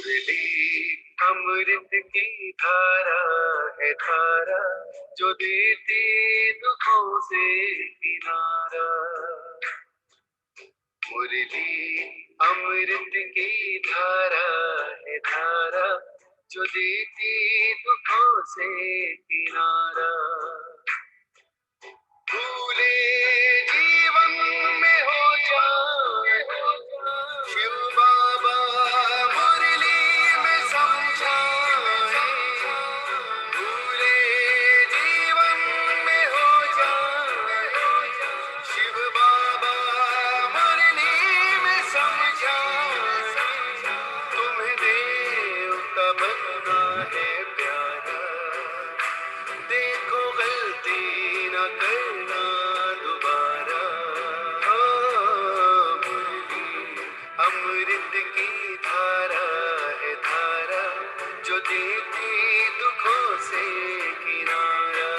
मुरली अमृत की धारा है धारा, जो देती दुखों से किनारा। मुरली अमृत की धारा है धारा, जो देती दुखों से किनारा। भूले जीवन में हो जाए शिव बाबा मुरली में समझाए। भूले जीवन में हो जाए शिव बाबा मुरली में समझाए। तुम्हें देव का बनना है प्यारा, देखो गलती न करना दोबारा। मुरली अमृत की धारा है धारा, जो देती दुखों से किनारा।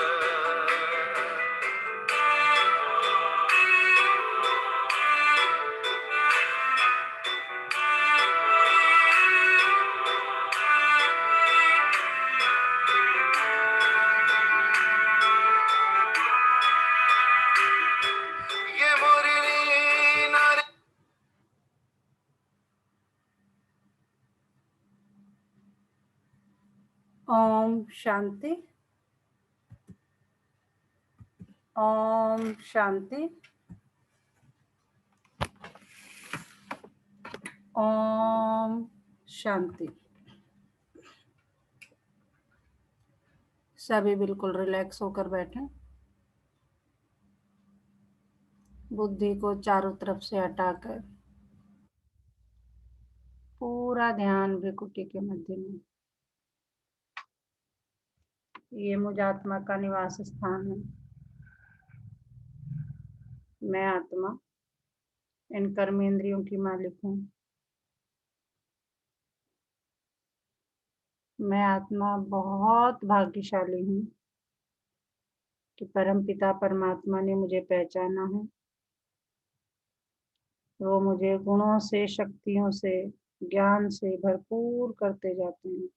ये मुरली नारे ओम शांति। ओम शांति। ओम शांति। सभी बिल्कुल रिलैक्स होकर बैठें। बुद्धि को चारों तरफ से हटाकर पूरा ध्यान भ्रिकुटी के मध्य में। ये मुझ आत्मा का निवास स्थान है। मैं आत्मा इन कर्मेंद्रियों की मालिक हूँ। मैं आत्मा बहुत भाग्यशाली हूँ कि परमपिता परमात्मा ने मुझे पहचाना है। वो मुझे गुणों से, शक्तियों से, ज्ञान से भरपूर करते जाते हैं।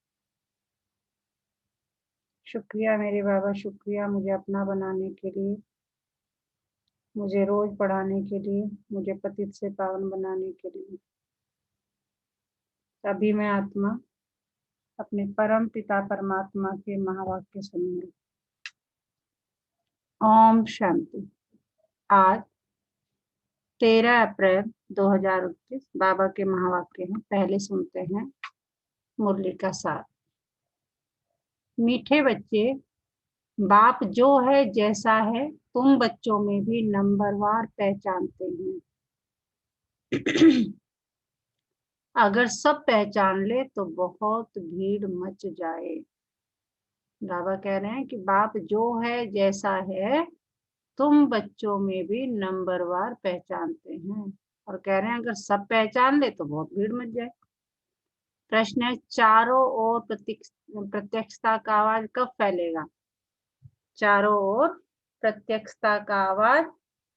शुक्रिया मेरे बाबा, शुक्रिया मुझे अपना बनाने के लिए, मुझे रोज पढ़ाने के लिए, मुझे पतित से पावन बनाने के लिए। तभी मैं आत्मा अपने परम पिता परमात्मा के महावाक्य सुनूंगी। ओम शांति। आज 13 अप्रैल 2021 बाबा के महावाक्य हैं। पहले सुनते हैं मुरली का सार। मीठे बच्चे, बाप जो है जैसा है तुम बच्चों में भी नंबरवार पहचानते हैं। अगर सब पहचान ले तो बहुत भीड़ मच जाए। बाबा कह रहे हैं कि बाप जो है जैसा है तुम बच्चों में भी नंबरवार पहचानते हैं, और कह रहे हैं अगर सब पहचान ले तो बहुत भीड़ मच जाए। प्रश्न है, चारों ओर प्रत्यक्षता का आवाज कब फैलेगा? चारों ओर प्रत्यक्षता का आवाज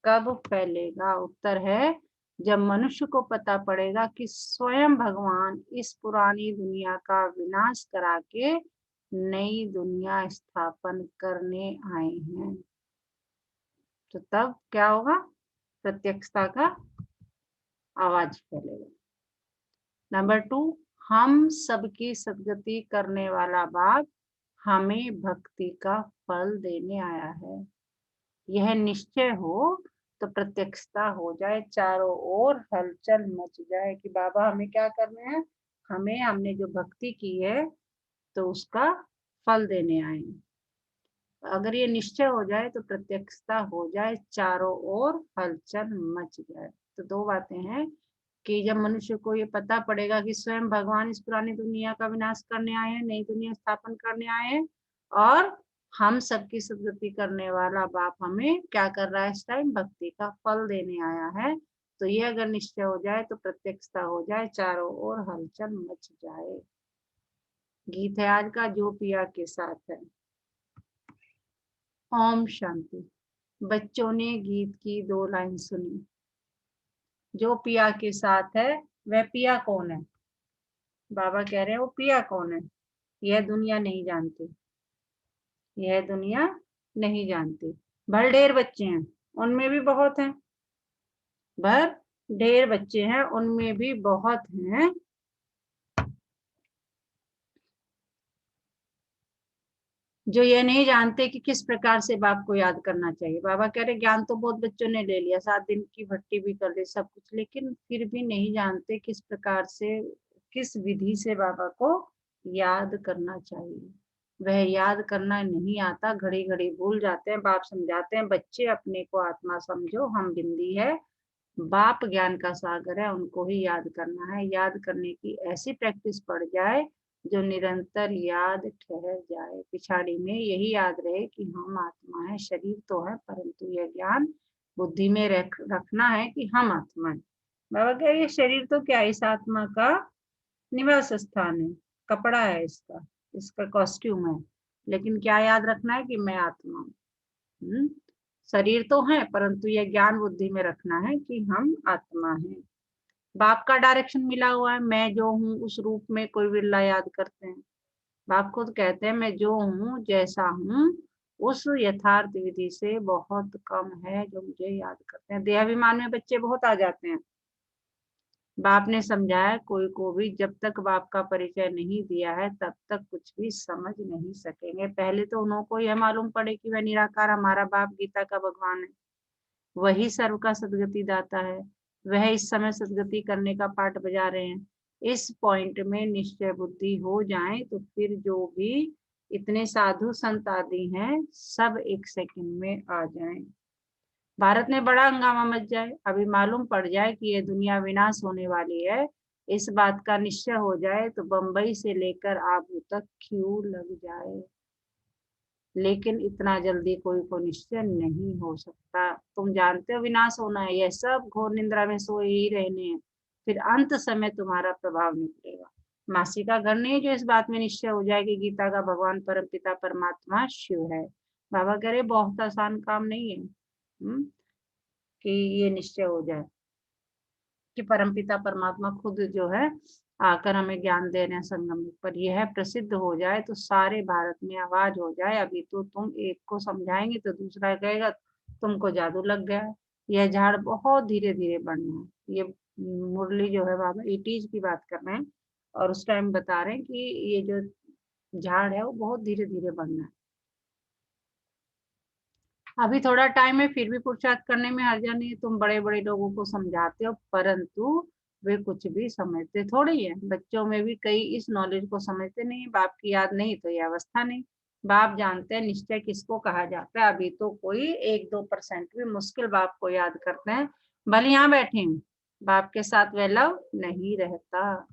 कब फैलेगा? उत्तर है, जब मनुष्य को पता पड़ेगा कि स्वयं भगवान इस पुरानी दुनिया का विनाश करा के नई दुनिया स्थापन करने आए हैं। तो तब क्या होगा? प्रत्यक्षता का आवाज फैलेगा। नंबर 2, हम सबकी सदगति करने वाला बाप हमें भक्ति का फल देने आया है। यह निश्चय हो तो प्रत्यक्षता हो जाए, चारों ओर हलचल मच जाए कि बाबा हमें क्या करना है, हमने जो भक्ति की है तो उसका फल देने आए हैं। अगर ये निश्चय हो जाए तो प्रत्यक्षता हो जाए, चारों ओर हलचल मच जाए। तो दो बातें हैं कि जब मनुष्य को ये पता पड़ेगा कि स्वयं भगवान इस पुरानी दुनिया का विनाश करने आए हैं, नई दुनिया स्थापन करने आए हैं, और हम सबकी सदगति करने वाला बाप हमें क्या कर रहा है इस टाइम? भक्ति का फल देने आया है। तो ये अगर निश्चय हो जाए तो प्रत्यक्षता हो जाए, चारों ओर हलचल मच जाए। गीत है आज का, जो पिया के साथ है। ओम शांति। बच्चों ने गीत की 2 लाइन सुनी। जो पिया के साथ है वह पिया कौन है? बाबा कह रहे हैं वो पिया कौन है, यह दुनिया नहीं जानती, यह दुनिया नहीं जानती। भर ढेर बच्चे हैं, उनमें भी बहुत हैं, भर ढेर बच्चे हैं, उनमें भी बहुत हैं जो ये नहीं जानते कि किस प्रकार से बाप को याद करना चाहिए। बाबा कह रहे ज्ञान तो बहुत बच्चों ने ले लिया, 7 दिन की भट्टी भी कर ली, सब कुछ, लेकिन फिर भी नहीं जानते किस प्रकार से, किस विधि से बाबा को याद करना चाहिए। वह याद करना नहीं आता, घड़ी घड़ी भूल जाते हैं। बाप समझाते हैं बच्चे अपने को आत्मा समझो, हम बिंदी है, बाप ज्ञान का सागर है, उनको ही याद करना है। याद करने की ऐसी प्रैक्टिस पड़ जाए जो निरंतर याद ठहर जाए, पिछाड़ी में यही याद रहे कि हम आत्मा है, शरीर तो है, परंतु यह ज्ञान बुद्धि में रखना है कि हम आत्मा है। बाबा क्या ये शरीर तो क्या, इस आत्मा का निवास स्थान है, कपड़ा है इसका, इसका कॉस्ट्यूम है, लेकिन क्या याद रखना है कि मैं आत्मा हूँ। शरीर तो है, परंतु यह ज्ञान बुद्धि में रखना है कि हम आत्मा हैं। बाप का डायरेक्शन मिला हुआ है, मैं जो हूँ उस रूप में कोई बिरला याद करते हैं। बाप खुद कहते हैं मैं जो हूँ जैसा हूँ उस यथार्थ विधि से बहुत कम है जो मुझे याद करते हैं। देहाभिमान में बच्चे बहुत आ जाते हैं। बाप ने समझाया कोई को भी जब तक बाप का परिचय नहीं दिया है तब तक कुछ भी समझ नहीं सकेंगे। पहले तो उन्हों को यह मालूम पड़े कि वह निराकार हमारा बाप गीता का भगवान है, वही सर्व का सदगति दाता है, वह इस समय सदगति करने का पाठ बजा रहे हैं। इस पॉइंट में निश्चय बुद्धि हो जाए तो फिर जो भी इतने साधु संत आदि हैं सब एक सेकंड में आ जाएं। भारत में बड़ा हंगामा मच जाए, अभी मालूम पड़ जाए कि ये दुनिया विनाश होने वाली है, इस बात का निश्चय हो जाए तो बंबई से लेकर आबू तक क्यू लग जाए। लेकिन इतना जल्दी कोई को निश्चय नहीं हो सकता। तुम जानते हो विनाश होना है, यह सब घोर निद्रा में सोए ही रहने हैं, फिर अंत समय तुम्हारा प्रभाव निकलेगा। मासी का घर नहीं जो इस बात में निश्चय हो जाए कि गीता का भगवान परम पिता परमात्मा शिव है। बाबा कह रहे बहुत आसान काम नहीं है कि ये निश्चय हो जाए कि परमपिता परमात्मा खुद जो है आकर हमें ज्ञान दे रहे हैं संगम पर। यह प्रसिद्ध हो जाए तो सारे भारत में आवाज हो जाए, अभी तो तुम एक को समझाएंगे तो दूसरा कहेगा तुमको जादू लग गया है। यह झाड़ बहुत धीरे धीरे बढ़ना है। ये मुरली जो है बाबा ईटीज की बात कर रहे हैं और उस टाइम बता रहे हैं कि ये जो झाड़ है वो बहुत धीरे धीरे बढ़ना है। अभी थोड़ा टाइम है, फिर भी पुरुषार्थ करने में हर्जा नहीं है। तुम बड़े बड़े लोगों को समझाते हो परंतु वे कुछ भी समझते थोड़ी है। बच्चों में भी कई इस नॉलेज को समझते नहीं, बाप की याद नहीं तो ये अवस्था नहीं। बाप जानते हैं निश्चय किसको कहा जाता है। अभी तो कोई 1-2% भी मुश्किल बाप को याद करते हैं, भले यहाँ बैठे हैं, बाप के साथ वह लव नहीं रहता।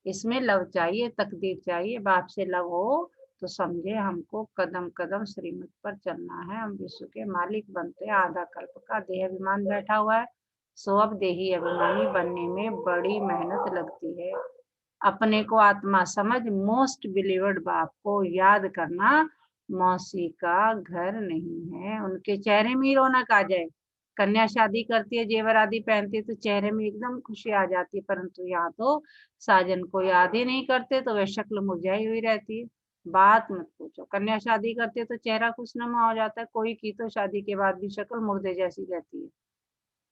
इसमें लव चाहिए, तकदीर चाहिए। बाप से लव हो तो समझे हमको कदम कदम श्रीमत पर चलना है, हम विश्व के मालिक बनते हैं। आधा कल्प का देह अभिमान बैठा हुआ है, सो अब देही अभिमानी बनने में बड़ी मेहनत लगती है। अपने को आत्मा समझ मोस्ट बिलीवर्ड बाप को याद करना मौसी का घर नहीं है। उनके चेहरे में ही रौनक आ जाए। कन्या शादी करती है, जेवर आदि पहनती है तो चेहरे में एकदम खुशी आ जाती है, परंतु यहाँ तो साजन को याद ही नहीं करते तो वह शक्ल मुरझाई हुई रहती है। बात मत पूछो, कन्या शादी करते तो चेहरा खुशनुमा हो जाता है, कोई की तो शादी के बाद भी शक्ल मुर्दे जैसी रहती है।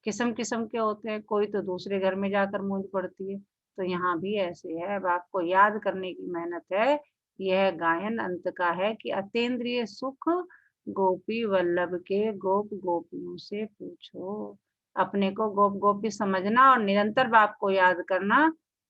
किस्म किस्म के होते हैं, कोई तो दूसरे घर में जाकर मूंज पड़ती है। तो यहाँ भी ऐसे है, अब आपको याद करने की मेहनत है। यह गायन अंत का है कि अतेंद्रिय सुख गोपी वल्लभ के गोप गोपियों से पूछो। अपने को गोप गोपी समझना और निरंतर बाप को याद करना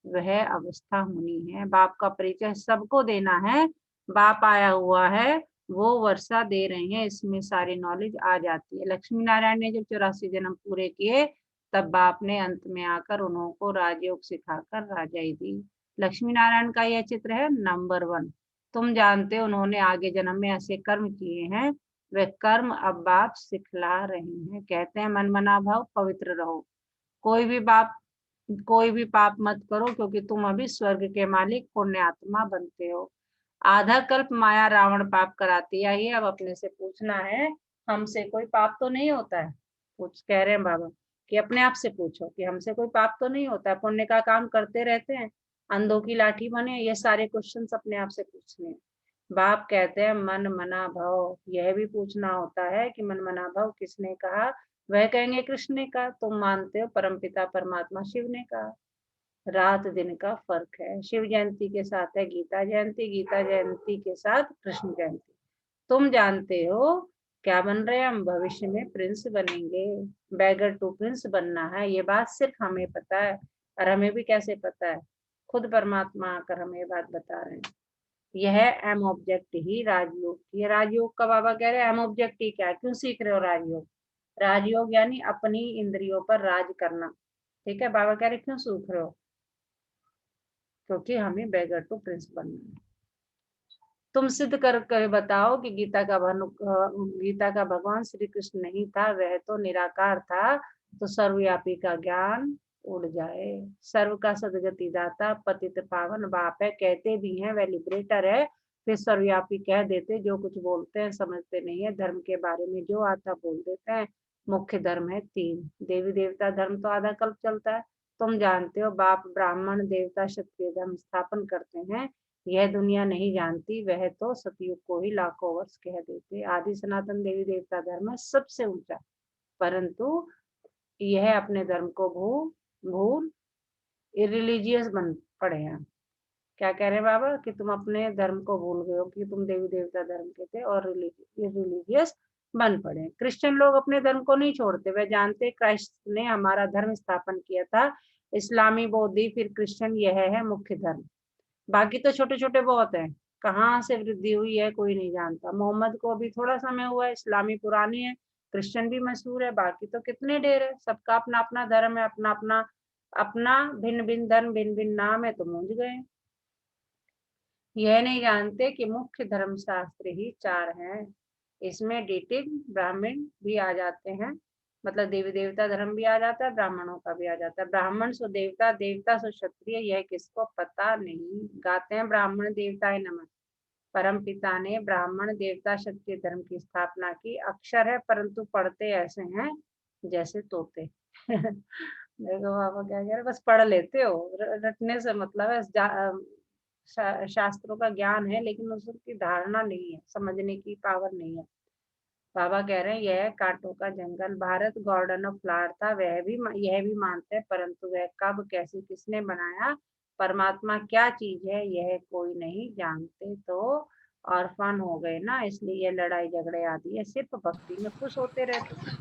वह अवस्था होनी है। बाप का परिचय सबको देना है। बाप आया हुआ है, वो वर्षा दे रहे हैं, इसमें सारी नॉलेज आ जाती है। लक्ष्मी नारायण ने जब 84 जन्म पूरे किए तब बाप ने अंत में आकर उनको राजयोग सिखाकर राजाई दी। लक्ष्मी नारायण का यह चित्र है नंबर 1। तुम जानते हो उन्होंने आगे जन्म में ऐसे कर्म किए हैं, वे कर्म अब बाप सिखला रहे हैं। कहते हैं मन मना भाव पवित्र रहो, कोई भी बाप कोई भी पाप मत करो क्योंकि तुम अभी स्वर्ग के मालिक पुण्य आत्मा बनते हो। आधा कल्प माया रावण पाप कराती आई है, अब अपने से पूछना है हमसे कोई पाप तो नहीं होता है। पूछ कह रहे हैं बाबा कि अपने आप से पूछो कि हमसे कोई पाप तो नहीं होता है, पुण्य का काम करते रहते हैं। अंधों की लाठी बने, ये सारे क्वेश्चंस अपने आप से पूछने हैं। बाप कहते हैं मन मना भव, यह भी पूछना होता है कि मन मना भव किसने कहा। वह कहेंगे कृष्ण ने कहा। तुम मानते हो परमपिता परमात्मा शिव ने कहा। रात दिन का फर्क है, शिव जयंती के साथ है गीता जयंती, गीता जयंती के साथ कृष्ण जयंती। तुम जानते हो क्या बन रहे हैं हम, भविष्य में प्रिंस बनेंगे। बैगर टू प्रिंस बनना है, ये बात सिर्फ हमें पता है। और हमें भी कैसे पता है, खुद परमात्मा आकर हमें ये बात बता रहे हैं। यह एम ऑब्जेक्ट ही राजयोग की है। राजयोग का बाबा कह रहे हैं एम ऑब्जेक्ट ही क्या है, क्यों सीख रहे हो राजयोग। राजयोग यानी अपनी इंद्रियों पर राज करना। ठीक है, बाबा कह रहे क्यों सीख रहे हो, क्योंकि हमें बैगर टू प्रिंस बनना है। तुम सिद्ध कर बताओ कि गीता का भगवान श्री कृष्ण नहीं था, वह तो निराकार था। तो सर्वव्यापी का ज्ञान उड़ जाए। सर्व का सदगति दाता पतित पावन बाप है, कहते भी हैं वह लिबरेटर है, फिर सर्वव्यापी कह देते। जो कुछ बोलते हैं समझते नहीं है, धर्म के बारे में जो आता बोल देते हैं। मुख्य धर्म है 3, देवी देवता धर्म तो आधा कल्प चलता है। तुम जानते हो बाप ब्राह्मण देवता क्षत्रिय धर्म स्थापन करते हैं। यह दुनिया नहीं जानती, वह तो सतयुग को ही लाखों वर्ष कह देते। आदि सनातन देवी देवता धर्म है सबसे ऊंचा, परंतु यह अपने धर्म को भूल भूल इरिलीजियस बन पड़े हैं। क्या कह रहे हैं बाबा कि तुम अपने धर्म को भूल गए हो कि तुम देवी देवता धर्म के थे और रिलीजियस बन पड़े। क्रिश्चियन लोग अपने धर्म को नहीं छोड़ते, वे जानते क्राइस्ट ने हमारा धर्म स्थापन किया था। इस्लामी, बौद्धि, फिर क्रिश्चियन, यह है मुख्य धर्म। बाकी तो छोटे छोटे बहुत हैं, कहाँ से वृद्धि हुई है कोई नहीं जानता। मोहम्मद को अभी थोड़ा समय हुआ है, इस्लामी पुरानी है, क्रिश्चियन भी मशहूर है, बाकी तो कितने ढेर है। सबका अपना अपना धर्म है, अपना अपना अपना भिन्न भिन्न धर्म, भिन्न भिन्न नाम है, तो मूंझ गए। यह नहीं जानते कि मुख्य धर्म शास्त्र ही 4 हैं। इसमें डिटिक ब्राह्मण भी आ जाते हैं, मतलब देवी देवता धर्म भी आ जाता है, ब्राह्मणों का भी आ जाता है। ब्राह्मण सो देवता, देवता सो क्षत्रिय, यह किसको पता नहीं। गाते हैं ब्राह्मण देवताए नमः। परम पिता ने ब्राह्मण देवता क्षत्रिय धर्म की स्थापना की। अक्षर है परंतु पढ़ते ऐसे हैं जैसे तोते। देखो बाबा क्या कह रहे, बस पढ़ लेते हो, रटने से मतलब है। शास्त्रों का ज्ञान है लेकिन उसकी धारणा नहीं है, समझने की पावर नहीं है। बाबा कह रहे हैं यह कांटों का जंगल। भारत गार्डन ऑफ फ्लावर था, यह भी मानते हैं, परंतु वह कब कैसे किसने बनाया, परमात्मा क्या चीज है, यह कोई नहीं जानते। तो ऑर्फन हो गए ना, इसलिए ये लड़ाई झगड़े आदि है। सिर्फ भक्ति में खुश होते रहते हैं।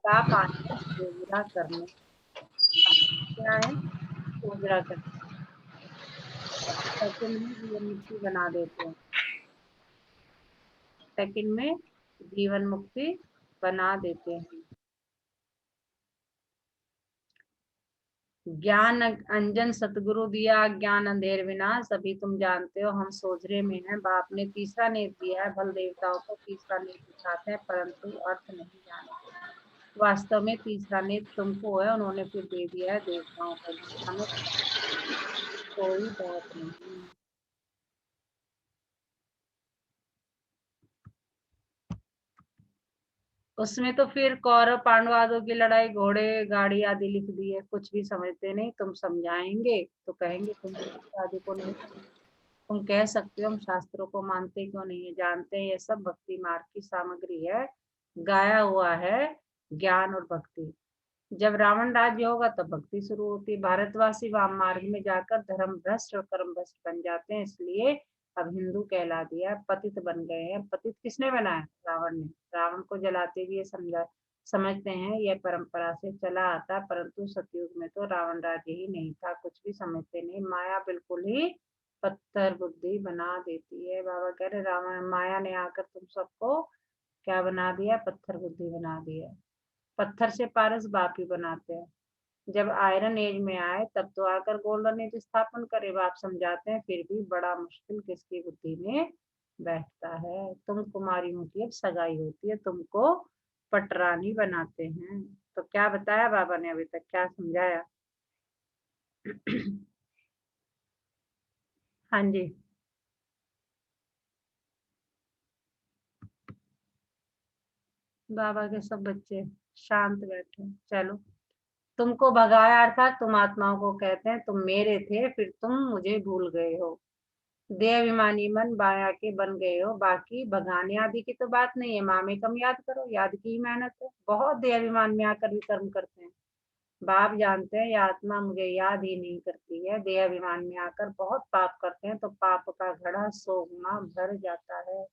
आप आते हैं पूरा करने, क्या है पूरा करने, सेकंड में जीवन मुक्ति बना देते हैं। सेकंड में जीवन मुक्ति बना देते हैं। ज्ञान अंजन सतगुरु दिया, ज्ञान अंधेर विनाश। अभी तुम जानते हो हम सोझरे में हैं। बाप ने तीसरा नेत्र दिया है, बल देवताओं को तीसरा नेत्र दिखाते हैं, परंतु अर्थ नहीं जानते। वास्तव में तीसरा नेत्र तुमको है, उन्होंने फिर दे दिया है देवताओं को। हमें कोई बात नहीं। उसमें तो फिर कौरव पांडवादों की लड़ाई, घोड़े गाड़ी आदि लिख दी है। कुछ भी समझते नहीं, तुम समझाएंगे तो कहेंगे तुम आदि को नहीं। तुम कह सकते हो हम शास्त्रों को मानते क्यों नहीं है, जानते हैं ये सब भक्ति मार्ग की सामग्री है, गाया हुआ है ज्ञान और भक्ति। जब रावण राज्य होगा तब भक्ति शुरू होती है। भारतवासी वाम मार्ग में जाकर धर्म भ्रष्ट और कर्म भ्रष्ट बन जाते हैं, इसलिए अब हिंदू कहला दिया, पतित बन गए हैं। पतित किसने बनाया, रावण ने। रावण को जलाते भी ये समझते हैं यह परंपरा से चला आता, परंतु सतयुग में तो रावण राज्य ही नहीं था। कुछ भी समझते नहीं, माया बिल्कुल ही पत्थर बुद्धि बना देती है। बाबा कह रहे रावण माया ने आकर तुम सबको क्या बना दिया, पत्थर बुद्धि बना दिया। पत्थर से पारस बाप ही बनाते हैं। जब आयरन एज में आए तब तो आकर गोल्डन एज स्थापन करे, बाप समझाते हैं। फिर भी बड़ा मुश्किल किसकी बुद्धि में बैठता है। तुम कुमारियों की अब सगाई होती है, तुमको पटरानी बनाते हैं। तो क्या बताया बाबा ने अभी तक, क्या समझाया। हाँ जी, बाबा के सब बच्चे शांत बैठे, चलो तुमको भगाया अर्थात तुम आत्माओं को कहते हैं तुम मेरे थे, फिर तुम मुझे भूल गए हो। देहाभिमानी मन माया के बन गए हो। बाकी भगाने आदि की तो बात नहीं है, मामेकम याद करो, याद की ही मेहनत है। बहुत देहाभिमान में आकर भी कर्म करते हैं। बाप जानते हैं यह आत्मा मुझे याद ही नहीं करती है। देहाभिमान में आकर बहुत पाप करते हैं तो पाप का घड़ा 100 गुना भर जाता है।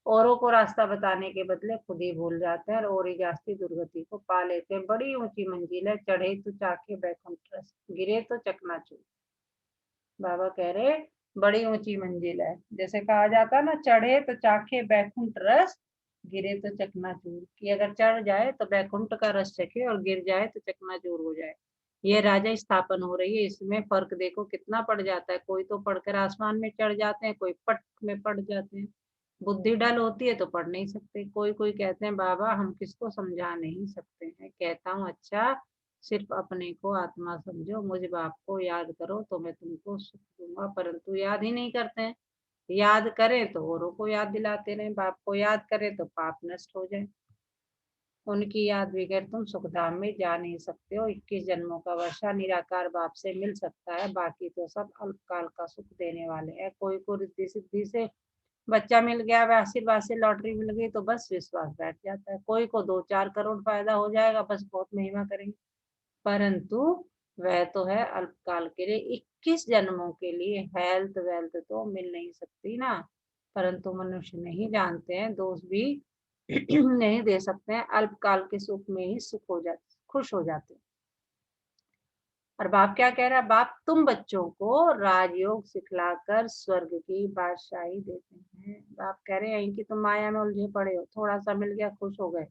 औरों को रास्ता बताने के बदले खुद ही भूल जाते हैं और ओरी जास्ती दुर्गति को पा लेते हैं। बड़ी ऊंची मंजिल है, चढ़े तो चाके बैकुंठ रस, गिरे तो चकनाचूर। बाबा कह रहे बड़ी ऊंची मंजिल है, जैसे कहा जाता ना, चढ़े तो चाखे बैकुंठ रस, गिरे तो चकनाचूर। कि अगर चढ़ जाए तो बैकुंठ का रस चखे और गिर जाए तो चकनाचूर हो जाए। ये राजा स्थापन हो रही है, इसमें फर्क देखो कितना पड़ जाता है। कोई तो पढ़कर आसमान में चढ़ जाते हैं, कोई पट में पड़ जाते हैं। बुद्धि डल होती है तो पढ़ नहीं सकते। कोई कोई कहते हैं बाबा हम किसको समझा नहीं सकते हैं। कहता हूँ अच्छा, सिर्फ अपने को आत्मा समझो, मुझ बाप को याद करो तो मैं तुमको सुख दूंगा। परंतु याद ही नहीं करते हैं। याद करें तो औरों को याद दिलाते रहे, बाप को याद करें तो पाप नष्ट हो जाए। उनकी याद बगैर तुम सुखधाम में जा नहीं सकते हो। 21 जन्मों का वर्षा निराकार बाप से मिल सकता है, बाकी तो सब अल्पकाल का सुख देने वाले हैं। कोई को रिद्धि सिद्धि से बच्चा मिल गया, वह आशीर्वाद से लॉटरी मिल गई तो बस विश्वास बैठ जाता है। कोई को 2-4 करोड़ फायदा हो जाएगा, बस बहुत महिमा करेंगे। परंतु वह तो है अल्पकाल के लिए, 21 जन्मों के लिए। हेल्थ वेल्थ तो मिल नहीं सकती ना। परंतु मनुष्य नहीं जानते हैं, दोष भी नहीं दे सकते हैं। अल्पकाल के सुख में ही सुख हो जाते, खुश हो जाते हैं। और बाप क्या कह रहा है? बाप तुम बच्चों को राजयोग सिखलाकर स्वर्ग की बादशाही देते हैं। बाप कह रहे हैं इनकी तुम माया में उलझे पड़े हो, थोड़ा सा मिल गया खुश हो गए।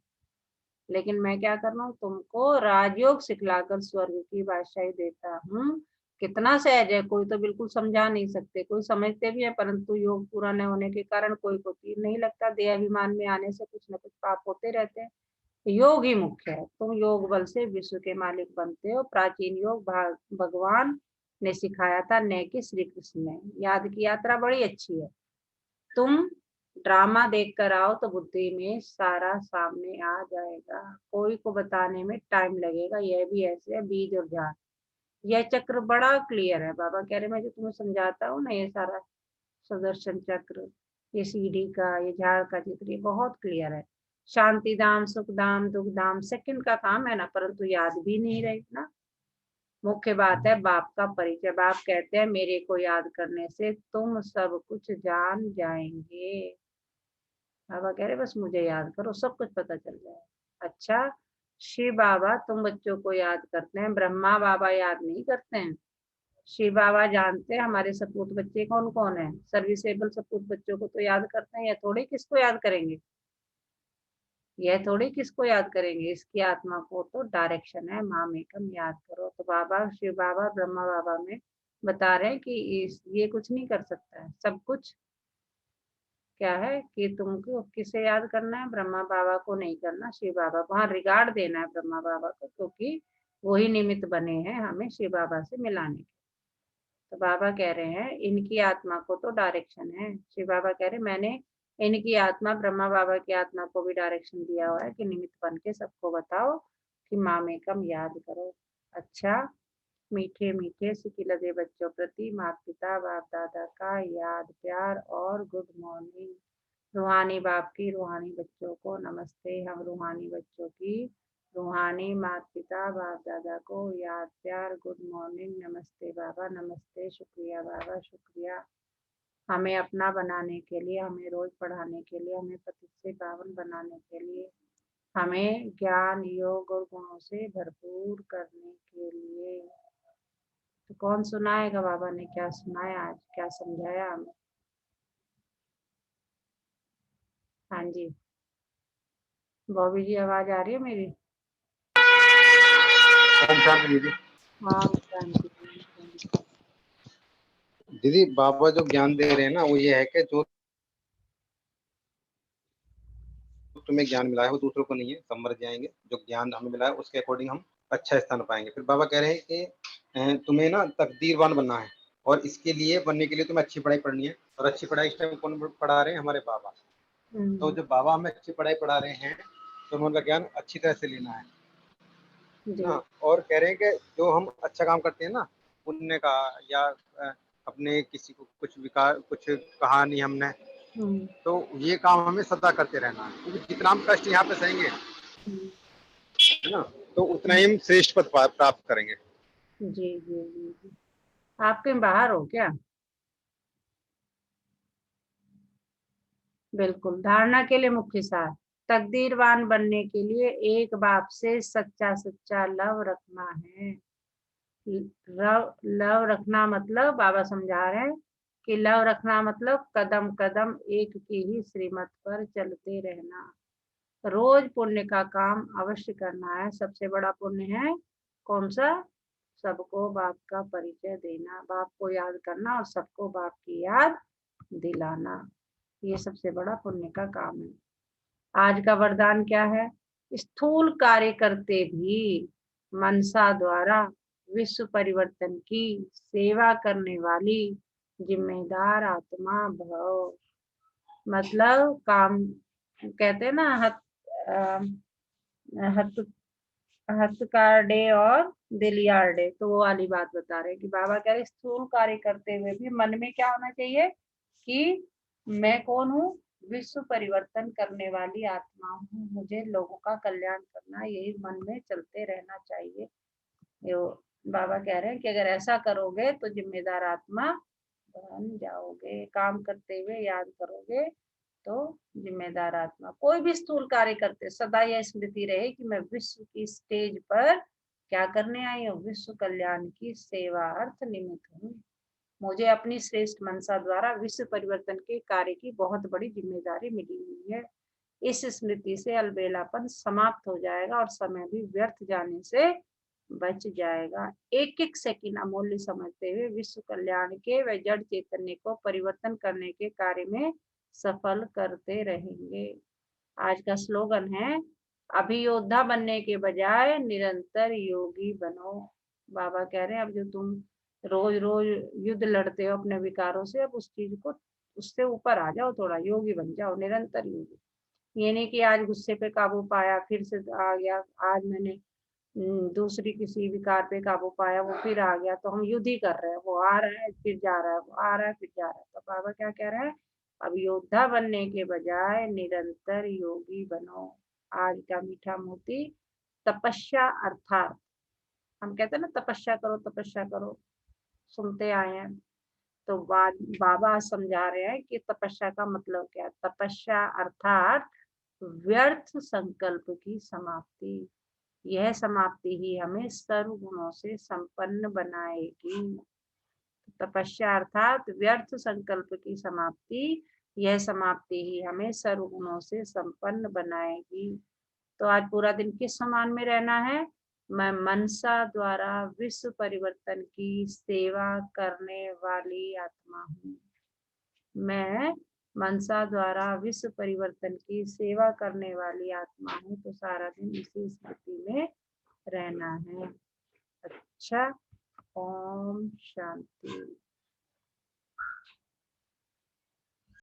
लेकिन मैं क्या कर रहा हूँ, तुमको राजयोग सिखलाकर स्वर्ग की बादशाही देता हूँ। कितना सहज है, कोई तो बिल्कुल समझा नहीं सकते, कोई समझते भी है परंतु योग पूरा न होने के कारण कोई को तीर नहीं लगता। देहाभिमान में आने से कुछ न कुछ पाप होते रहते हैं। योग ही मुख्य है। तुम योग बल से विश्व के मालिक बनते हो। प्राचीन योग भगवान ने सिखाया था, न कि श्री कृष्ण ने। याद की यात्रा बड़ी अच्छी है। तुम ड्रामा देख कर आओ तो बुद्धि में सारा सामने आ जाएगा। कोई को बताने में टाइम लगेगा। यह भी ऐसे है बीज और झाड़। यह चक्र बड़ा क्लियर है। बाबा कह रहे मैं जो तुम्हें समझाता हूँ ना, ये सारा सुदर्शन चक्र, ये सीढ़ी का, ये झाड़ का चित्र, ये बहुत क्लियर है। शांति धाम, सुख धाम, दुख धाम सेकंड का काम है ना, परंतु याद भी नहीं रहे ना। मुख्य बात है बाप का परिचय। बाप कहते हैं मेरे को याद करने से तुम सब कुछ जान जाएंगे। बाबा कह रहे बस मुझे याद करो, सब कुछ पता चल जाएगा। अच्छा, शिव बाबा तुम बच्चों को याद करते हैं, ब्रह्मा बाबा याद नहीं करते हैं। शिव बाबा जानते हैं हमारे सपूत बच्चे कौन कौन है। सर्विसेबल सपूत बच्चों को तो याद करते हैं, या थोड़ी किसको याद करेंगे। यह थोड़ी किसको याद करेंगे, इसकी आत्मा को तो डायरेक्शन है, माम एकम याद करो। तो बाबा शिव बाबा ब्रह्मा बाबा में बता रहे हैं कि ये कुछ नहीं कर सकता है। सब कुछ क्या है कि तुमको किसे याद करना है, ब्रह्मा बाबा को नहीं करना, शिव बाबा को। हाँ, रिगार्ड देना है ब्रह्मा बाबा को, क्योंकि वही निमित्त बने हैं हमें शिव बाबा से मिलाने के। तो बाबा कह रहे हैं इनकी आत्मा को तो डायरेक्शन है। शिव बाबा कह रहे मैंने इनकी आत्मा, ब्रह्मा बाबा की आत्मा को भी डायरेक्शन दिया हुआ है कि निमित्त बन के सबको बताओ कि मामेकम याद करो। अच्छा, मीठे मीठे सिकिलदे बच्चों प्रति माता पिता बाप दादा का याद प्यार और गुड मॉर्निंग। रूहानी बाप की रूहानी बच्चों को नमस्ते। हम रूहानी बच्चों की रूहानी माता पिता बाप दादा को याद प्यार गुड मॉर्निंग। नमस्ते बाबा, नमस्ते, शुक्रिया बाबा, शुक्रिया हमें अपना बनाने के लिए, हमें रोज पढ़ाने के लिए, हमें पतित से पावन बनाने के लिए, हमें ज्ञान योग और गुणों से भरपूर करने के लिए। तो कौन सुनाएगा? बाबा ने क्या सुनाया आज, क्या समझाया हमें? हाँ जी, बॉबी जी आवाज आ रही है मेरी? ओम शांति दीदी। हाँ शांति। दीदी बाबा जो ज्ञान दे रहे हैं ना, वो ये है कि जो तुम्हें ज्ञान मिला है वो दूसरों को नहीं है, सब मर जाएंगे। जो ज्ञान हमें मिला है उसके अकॉर्डिंग हम अच्छा स्थान पाएंगे। फिर बाबा कह रहे हैं कि तुम्हें ना तकदीरवान बनना है, और इसके लिए बनने के लिए तुम्हें अच्छी पढ़ाई पढ़नी है। और अच्छी पढ़ाई इस टाइम कौन पढ़ा रहे हैं? हमारे बाबा। तो जब बाबा हमें अच्छी पढ़ाई पढ़ा रहे हैं तो हमें उनका ज्ञान अच्छी तरह से लेना है। जी। ना। और कह रहे हैं कि जो हम अच्छा काम करते हैं ना, पुण्य का, या अपने किसी को कुछ विकार, कुछ कहा नहीं हमने, हम्म, तो ये काम हमें सदा करते रहना है, क्योंकि जितना हम कष्ट यहाँ पे सहेंगे, हम्म, है ना, तो उतना ही हम श्रेष्ठ पद प्राप्त करेंगे। जी जी जी जी। आप कहीं बाहर हो क्या? बिल्कुल। धारणा के लिए मुख्य सार, तकदीरवान बनने के लिए एक बाप से सच्चा सच्चा लव रखना है। लव लव रखना मतलब बाबा समझा रहे हैं कि लव रखना मतलब कदम कदम एक की ही श्रीमत पर चलते रहना। रोज पुण्य का काम अवश्य करना है। सबसे बड़ा पुण्य है कौन सा? सबको बाप का परिचय देना, बाप को याद करना और सबको बाप की याद दिलाना। ये सबसे बड़ा पुण्य का काम है। आज का वरदान क्या है? स्थूल कार्य करते भी मनसा द्वारा विश्व परिवर्तन की सेवा करने वाली जिम्मेदार आत्मा भव। मतलब काम, कहते हैं ना, हथ हथ का डे और दिल यार डे, तो वो वाली बात बता रहे हैं कि बाबा कह रहे स्थूल कार्य करते हुए भी मन में क्या होना चाहिए कि मैं कौन हूँ? विश्व परिवर्तन करने वाली आत्मा हूँ, मुझे लोगों का कल्याण करना, यही मन में चलते रहना चाहिए। ये बाबा कह रहे हैं कि अगर ऐसा करोगे तो जिम्मेदार आत्मा बन जाओगे। काम करते हुए याद करोगे तो जिम्मेदार आत्मा। कोई भी स्थूल कार्य करते सदा यह स्मृति रहे कि मैं विश्व की स्टेज पर क्या करने आई हूँ? विश्व कल्याण की सेवा अर्थ निमित्त हूँ। मुझे अपनी श्रेष्ठ मनसा द्वारा विश्व परिवर्तन के कार्य की बहुत बड़ी जिम्मेदारी मिली हुई है। इस स्मृति से अलबेलापन समाप्त हो जाएगा और समय भी व्यर्थ जाने से बच जाएगा। एक एक सेकंड अमूल्य समझते हुए विश्व कल्याण के व जड़ चैतन्य को परिवर्तन करने के कार्य में सफल करते रहेंगे। आज का स्लोगन है, अभियोद्धा बनने के बजाय निरंतर योगी बनो। बाबा कह रहे हैं अब जो तुम रोज रोज युद्ध लड़ते हो अपने विकारों से, अब उस चीज को, उससे ऊपर आ जाओ, थोड़ा योगी बन जाओ, निरंतर योगी। ये नहीं कि आज गुस्से पे काबू पाया फिर से आ गया, आज मैंने दूसरी किसी विकार पे काबू पाया वो फिर आ गया, तो हम युद्ध ही कर रहे हैं, वो आ रहा है फिर जा रहा है, वो आ रहा है फिर जा रहा है। तो बाबा क्या कह रहे हैं? अब योद्धा बनने के बजाय निरंतर योगी बनो। आज का मीठा मोती, तपस्या अर्थात, हम कहते हैं ना तपस्या करो तपस्या करो, सुनते आए हैं। तो बाबा समझा रहे हैं कि तपस्या का मतलब क्या है। तपस्या अर्थात व्यर्थ संकल्प की समाप्ति। यह समाप्ति ही हमें सर्व गुणों से संपन्न बनाएगी। तपस्या अर्थात व्यर्थ संकल्प की समाप्ति, यह समाप्ति ही हमें सर्व गुणों से संपन्न बनाएगी। तो आज पूरा दिन किस समान में रहना है? मैं मनसा द्वारा विश्व परिवर्तन की सेवा करने वाली आत्मा हूँ। मैं मनसा द्वारा विश्व परिवर्तन की सेवा करने वाली आत्मा हूँ। तो सारा दिन इसी स्थिति में रहना है। अच्छा, ओम शांति।